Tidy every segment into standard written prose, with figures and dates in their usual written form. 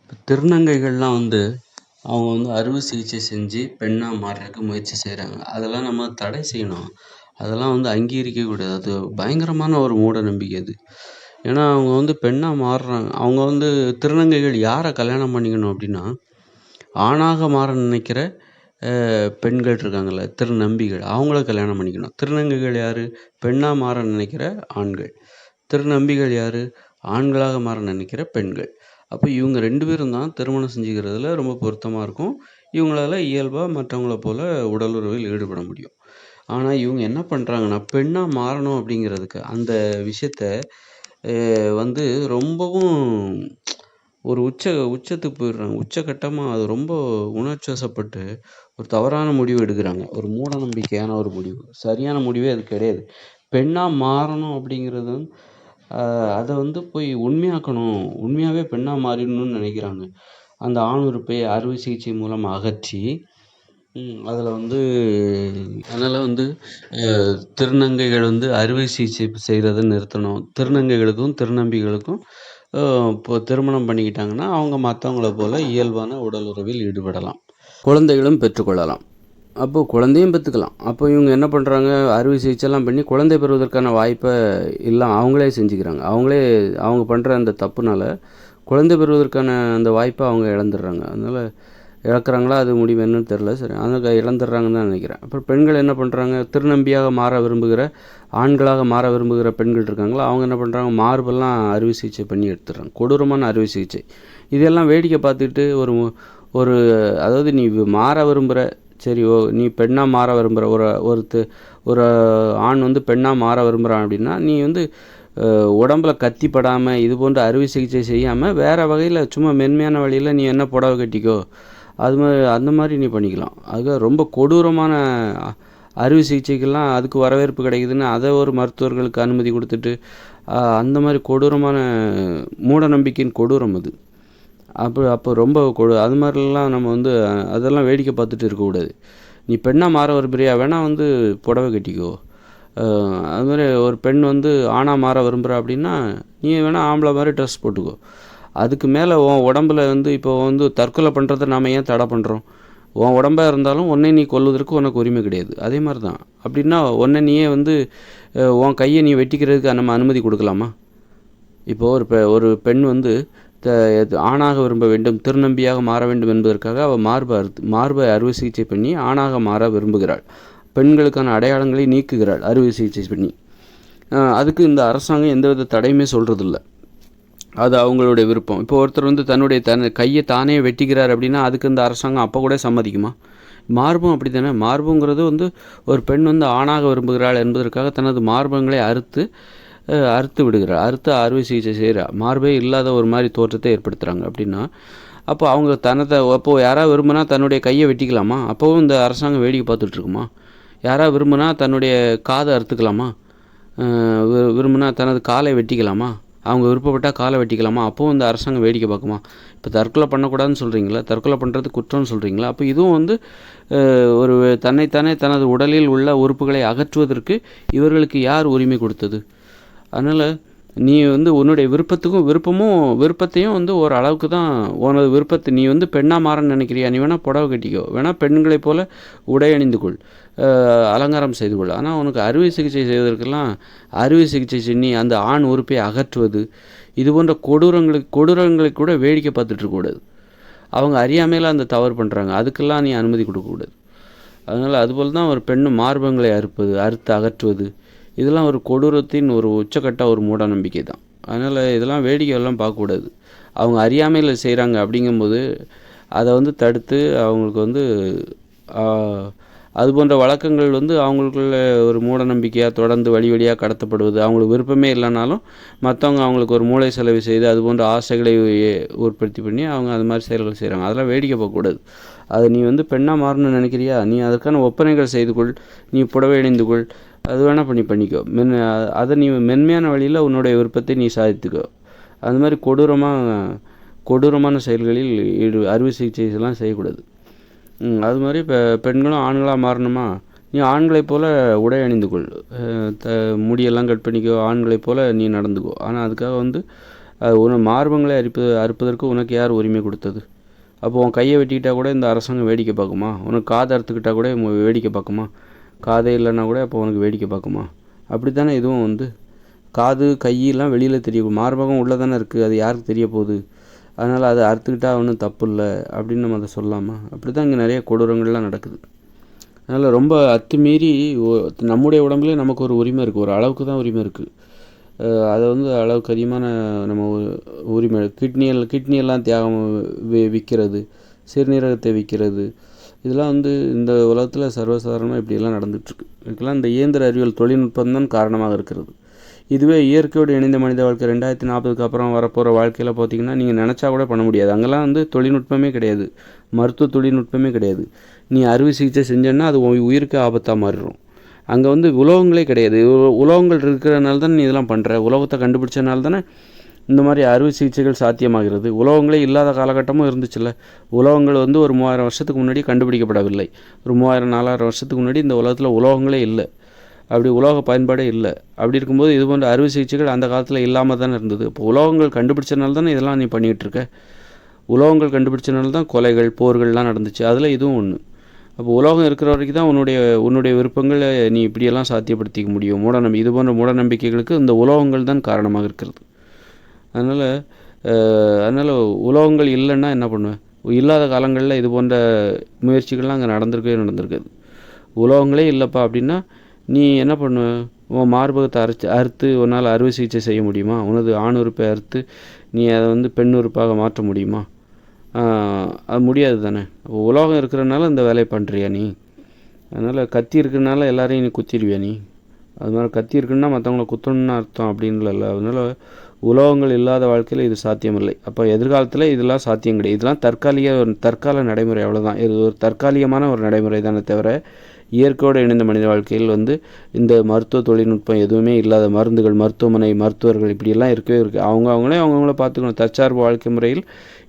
இப்போ திருநங்கைகள்லாம் அவங்க அறுவை சிகிச்சை செஞ்சு பெண்ணா மாறுறதுக்கு முயற்சி செய்கிறாங்க. அதெல்லாம் நம்ம தடை செய்யணும். அதெல்லாம் அங்கீகரிக்கக்கூடாது. அது பயங்கரமான ஒரு மூட நம்பிக்கை அது. ஏன்னா அவங்க பெண்ணா மாறுறாங்க. அவங்க திருநங்கைகள் யாரை கல்யாணம் பண்ணிக்கணும் அப்படின்னா, ஆணாக மாற நினைக்கிற பெண்கள் இருக்காங்கல்ல, திருநம்பிகள், அவங்கள கல்யாணம் பண்ணிக்கணும். திருநங்கைகள் யாரு? பெண்ணா மாற நினைக்கிற ஆண்கள். திருநம்பிகள் யாரு? ஆண்களாக மாற நினைக்கிற பெண்கள். அப்போ இவங்க 2 பேரும் தான் திருமணம் செஞ்சுக்கிறதுல ரொம்ப பொருத்தமா இருக்கும். இவங்களால இயல்பா மற்றவங்கள போல உடல் உறவில் ஈடுபட முடியும். ஆனா இவங்க என்ன பண்றாங்கன்னா, பெண்ணா மாறணும் அப்படிங்கிறதுக்கு அந்த விஷயத்த வந்து ரொம்பவும் ஒரு உச்சத்துக்கு போயிடுறாங்க. உச்சகட்டமா அது ரொம்ப உணர்ச்சி வசப்பட்டு ஒரு தவறான முடிவு எடுக்கிறாங்க. ஒரு மூட நம்பிக்கையான ஒரு முடிவு. சரியான முடிவே அது கிடையாது. பெண்ணா மாறணும் அப்படிங்கிறது அதை போய் உண்மையாக்கணும். உண்மையாவே பெண்ணா மாறிடணும்னு நினைக்கிறாங்க. அந்த ஆண் உறுப்பை அறுவை சிகிச்சை மூலம் அகற்றி அதில் அதனால் திருநங்கைகள் அறுவை சிகிச்சை செய்கிறத நிறுத்தணும். திருநங்கைகளுக்கும் திருநம்பிகளுக்கும் இப்போ திருமணம் பண்ணிக்கிட்டாங்கன்னா அவங்க மற்றவங்கள போல இயல்பான உடல் உறவில் ஈடுபடலாம். குழந்தைகளும் பெற்றுக்கொள்ளலாம். அப்போது குழந்தையும் பெற்றுக்கலாம். அப்போ இவங்க என்ன பண்ணுறாங்க, அறுவை சிகிச்சைலாம் பண்ணி குழந்தை பெறுவதற்கான வாய்ப்பை அவங்களே செஞ்சுக்கிறாங்க. அவங்க பண்ணுற அந்த தப்புனால குழந்தை பெறுவதற்கான அந்த வாய்ப்பை அவங்க இழந்துடுறாங்க. அதனால் இழக்கிறாங்களா, அது முடிவு என்னன்னு தெரில. சரி, அதனால் இழந்துடுறாங்கன்னு தான் நினைக்கிறேன். அப்புறம் பெண்கள் என்ன பண்ணுறாங்க, திருநம்பியாக மாற விரும்புகிற ஆண்களாக மாற விரும்புகிற பெண்கள் இருக்காங்களா, அவங்க என்ன பண்ணுறாங்க, மார்பெல்லாம் அறுவை சிகிச்சை பண்ணி எடுத்துடுறாங்க. கொடூரமான அறுவை சிகிச்சை. இதெல்லாம் வேடிக்கை பார்த்துட்டு ஒரு அதாவது நீ மாற விரும்புகிற, சரி நீ பெண்ணாக மாற விரும்புகிற ஒரு ஆண் பெண்ணாக மாற விரும்புகிறான் அப்படின்னா, நீ உடம்புல கத்திப்படாமல் இது போன்ற அறுவை சிகிச்சை செய்யாமல் வேறு வகையில் சும்மா மென்மையான வழியில் நீ என்ன புடவை கட்டிக்கோ, அந்த மாதிரி நீ பண்ணிக்கலாம். அது ரொம்ப கொடூரமான அறுவை சிகிச்சைக்கெல்லாம் அதுக்கு வரவேற்பு கிடைக்குதுன்னு அதை ஒரு மருத்துவர்களுக்கு அனுமதி கொடுத்துட்டு அந்த மாதிரி கொடூரமான மூட நம்பிக்கையின் கொடூரம் அது. அப்போ ரொம்ப அது மாதிரிலாம் நம்ம அதெல்லாம் வேடிக்கை பார்த்துட்டு இருக்கக்கூடாது. நீ பெண்ணாக மாற விரும்புகிறியா, வேணால் புடவை கட்டிக்கோ. அது மாதிரி ஒரு பெண் ஆணாக மாற விரும்புகிறா அப்படின்னா நீ வேணால் ஆம்பளை மாதிரி ட்ரெஸ் போட்டுக்கோ. அதுக்கு மேலே உன் உடம்புல இப்போ தற்கொலை பண்ணுறதை நாம் ஏன் தடை பண்ணுறோம்? உன் உடம்பாக இருந்தாலும் உன்னை நீ கொல்வதற்கு உனக்கு உரிமை கிடையாது. அதே மாதிரி தான். அப்படின்னா உன்னை நீயே உன் கையை நீ வெட்டிக்கிறதுக்கு நம்ம அனுமதி கொடுக்கலாமா? இப்போது ஒரு பெண் ஆணாக விரும்ப வேண்டும், திருநம்பியாக மாற வேண்டும் என்பதற்காக அவள் மார்பை அறுவை சிகிச்சை பண்ணி ஆணாக மாற விரும்புகிறாள். பெண்களுக்கான அடையாளங்களை நீக்குகிறாள் அறுவை சிகிச்சை பண்ணி. அதுக்கு இந்த அரசாங்கம் எந்தவித தடையுமே சொல்கிறதில்ல. அது அவங்களுடைய விருப்பம். இப்போ ஒருத்தர் தன்னுடைய கையை தானே வெட்டிக்கிறார் அப்படின்னா அதுக்கு இந்த அரசாங்கம் அப்போ கூட சம்மதிக்குமா? மார்பும் அப்படி தானே. மார்புங்கிறது ஒரு பெண் ஆணாக விரும்புகிறாள் என்பதற்காக தனது மார்பங்களை அறுத்து விடுகிறாள். அறுவை சிகிச்சை செய்கிறாள். மார்பே இல்லாத ஒரு மாதிரி தோற்றத்தை ஏற்படுத்துகிறாங்க அப்படின்னா அப்போ அவங்க அப்போது யாராவது விரும்பினா தன்னுடைய கையை வெட்டிக்கலாமா? அப்போவும் இந்த அரசாங்கம் வேடிக்கை பார்த்துட்ருக்குமா? யாராவது விரும்பினா தன்னுடைய காதை அறுத்துக்கலாமா? விரும்பினா தனது காலை வெட்டிக்கலாமா? அவங்க விருப்பப்பட்டால் காலை வெட்டிக்கலாமா? அப்போவும் இந்த அரசாங்கம் வேடிக்கை பார்க்குமா? இப்போ தற்கொலை பண்ணக்கூடாதுன்னு சொல்கிறீங்களா, தற்கொலை பண்ணுறது குற்றம்னு சொல்கிறீங்களா? அப்போ இதுவும் ஒரு தன்னைத்தானே தனது உடலில் உள்ள உறுப்புகளை அகற்றுவதற்கு இவர்களுக்கு யார் உரிமை கொடுத்தது? அதனால் நீ உன்னுடைய விருப்பத்தையும் ஒரு அளவுக்கு தான். உனது விருப்பத்தை நீ பெண்ணாக மாறன்னு நினைக்கிறியா, நீ வேணால் புடவை கட்டிக்கோ, வேணால் பெண்களைப் போல் உடை அணிந்து கொள், அலங்காரம் செய்து கொள். ஆனால் உனக்கு அறுவை சிகிச்சை செய்வதற்கெல்லாம் அறுவை சிகிச்சை செஞ்சு அந்த ஆண் உறுப்பை அகற்றுவது, இது போன்ற கொடூரங்களை கூட வேடிக்கை பார்த்துட்ருக்கக்கூடாது. அவங்க அறியாமையில் அந்த தவறு பண்ணுறாங்க. அதுக்கெல்லாம் நீ அனுமதி கொடுக்கக்கூடாது. அதனால் அதுபோல் தான் ஒரு பெண்ணு மார்பங்களை அறுத்து அகற்றுவது, இதெல்லாம் ஒரு கொடூரத்தின் ஒரு உச்சக்கட்ட ஒரு மூட நம்பிக்கை தான். அதனால் இதெல்லாம் வேடிக்கையெல்லாம் பார்க்கக்கூடாது. அவங்க அறியாமையில் செய்கிறாங்க. அப்படிங்கும்போது அதை தடுத்து அவங்களுக்கு அது போன்ற வழக்கங்கள் அவங்களுக்குள்ள ஒரு மூட நம்பிக்கையாக தொடர்ந்து வழியாக கடத்தப்படுவது, அவங்களுக்கு விருப்பமே இல்லைனாலும் மற்றவங்க அவங்களுக்கு ஒரு மூளை செலவு செய்து அது போன்ற ஆசைகளை உற்பத்தி பண்ணி அவங்க அது மாதிரி செயல்கள் செய்கிறாங்க. அதெல்லாம் வேடிக்கை பார்க்கக்கூடாது. அது நீ பெண்ணாக மாறணும்னு நினைக்கிறியா, நீ அதற்கான ஒப்பனைகள் செய்து கொள், நீ புடவை அணிந்து கொள், அது வேணால் பண்ணிக்கோ. அதை நீ மென்மையான வழியில் உன்னுடைய விருப்பத்தை நீ சாதித்துக்கோ. அது மாதிரி கொடூரமான செயல்களில் அறுவை சிகிச்சைலாம் செய்யக்கூடாது. அது மாதிரி இப்போ பெண்களும் ஆண்களாக மாறணுமா, நீ ஆண்களைப் போல் உடை அணிந்து கொள், முடியெல்லாம் கட் பண்ணிக்கோ, ஆண்களைப் போல் நீ நடந்துக்கோ. ஆனால் அதுக்காக மார்பங்களை அறுப்பதற்கு உனக்கு யார் உரிமை கொடுத்தது? அப்போ உன் கையை வெட்டிக்கிட்டா கூட இந்த அரசாங்கம் வேடிக்கை பார்க்குமா? உனக்கு காதை அறுத்துக்கிட்டா கூட வேடிக்கை பார்க்குமா? காதே இல்லைன்னா கூட அப்போ உனக்கு வேடிக்கை பார்க்குமா? அப்படி தானே இதுவும் வந்து காது கையெல்லாம் வெளியில் தெரியும், மார்பகம் உள்ளே தானே இருக்குது, அது யாருக்கு தெரிய போகுது? அதனால் அதை அறுத்துக்கிட்டா ஒன்றும் தப்பு இல்லை அப்படின்னு நம்ம அதை சொல்லலாமா? அப்படி தான் இங்கே நிறைய கொடூரங்கள்லாம் நடக்குது. அதனால் ரொம்ப அத்துமீறி நம்முடைய உடம்புலேயே நமக்கு ஒரு உரிமை இருக்குது, ஒரு அளவுக்கு தான் உரிமை இருக்குது. அதை வந்து அளவுக்கு அதிகமான நம்ம உரிமை கிட்னியெல்லாம் தியாகம் விற்கிறது, சிறுநீரகத்தை விற்கிறது, இதெல்லாம் வந்து இந்த உலகத்தில் சர்வசாதாரணமாக இப்படியெல்லாம் நடந்துகிட்ருக்கு. இதுக்கெல்லாம் இந்த இயந்திர அறிவியல் தொழில்நுட்பம் தான் காரணமாக இருக்கிறது. இதுவே இயற்கையோடு இணைந்த மனித வாழ்க்கை 2040க்கு அப்புறம் வரப்போகிற வாழ்க்கையில் பார்த்திங்கன்னா நீங்கள் நினச்சா கூட பண்ண முடியாது. அங்கெல்லாம் வந்து தொழில்நுட்பமே கிடையாது, மருத்துவ தொழில்நுட்பமே கிடையாது. நீ அறுவை சிகிச்சை செஞ்சேன்னா அது உயிருக்கு ஆபத்தாக மாறிடும். அங்கே வந்து உலோகங்களே கிடையாது. உலோகங்கள் இருக்கிறனால தானே நீ இதெல்லாம் பண்ணுற. உலோகத்தை கண்டுபிடிச்சனால தானே இந்த மாதிரி அறுவை சிகிச்சைகள் சாத்தியமாகிறது. உலோகங்களே இல்லாத காலகட்டமும் இருந்துச்சுல்ல. உலோகங்கள் வந்து ஒரு 3000 வருஷத்துக்கு முன்னாடி கண்டுபிடிக்கப்படவில்லை. ஒரு 3000-4000 வருஷத்துக்கு முன்னாடி இந்த உலகத்தில் உலோகங்களே இல்லை. அப்படி உலோக பயன்பாடே இல்லை. அப்படி இருக்கும்போது இது போன்ற அறுவை சிகிச்சைகள் அந்த காலத்தில் இல்லாமல் தானே இருந்தது. இப்போ உலோகங்கள் கண்டுபிடிச்சனால தானே இதெல்லாம் நீ பண்ணிகிட்டு இருக்க. உலோகங்கள் கண்டுபிடிச்சனால தான் கொலைகள் போர்கள்லாம் நடந்துச்சு. அதில் இதுவும் ஒன்று. அப்போ உலோகம் இருக்கிற வரைக்கும் தான் உன்னுடைய விருப்பங்களை நீ இப்படியெல்லாம் சாத்தியப்படுத்திக்க முடியும். இது போன்ற மூடநம்பிக்கைகளுக்கு இந்த உலோகங்கள் தான் காரணமாக இருக்கிறது. அதனால் உலோகங்கள் இல்லைன்னா என்ன பண்ணுவேன்? இல்லாத காலங்களில் இது போன்ற முயற்சிகள்லாம் அங்கே நடந்திருக்காது. உலோகங்களே இல்லைப்பா அப்படின்னா நீ என்ன பண்ணுவ? உன் மார்பகத்தை அறுத்து உன்னால் அறுவை சிகிச்சை செய்ய முடியுமா? உனது ஆண் உறுப்பை அறுத்து நீ அதை வந்து பெண் உறுப்பாக மாற்ற முடியுமா? அது முடியாது தானே. உலோகம் இருக்கிறனால இந்த வேலையை பண்ணுறியா நீ? அதனால் கத்தி இருக்கிறனால எல்லாரையும் நீ குத்திடுவியா நீ? அது மாதிரி கத்தி இருக்குன்னா மற்றவங்கள குத்தணுன்னு அர்த்தம் அப்படின்ல. அதனால் உலோகங்கள் இல்லாத வாழ்க்கையில் இது சாத்தியமில்லை. அப்போ எதிர்காலத்தில் இதெல்லாம் சாத்தியம் கிடையாது. இதெல்லாம் தற்கால நடைமுறை, அவ்வளோதான். இது ஒரு தற்காலிகமான ஒரு நடைமுறை தானே தவிர இயற்கையோடு இணைந்த மனித வாழ்க்கையில் வந்து இந்த மருத்துவ தொழில்நுட்பம் எதுவுமே இல்லாத மருந்துகள், மருத்துவமனை, மருத்துவர்கள் இப்படியெல்லாம் இருக்கவே இருக்குது. அவங்களே அவங்கவுங்கள பார்த்துக்கணும். தற்சார்பு வாழ்க்கை முறையில்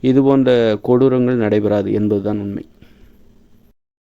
இது போன்ற கொடூரங்கள் நடைபெறாது என்பது தான் உண்மை.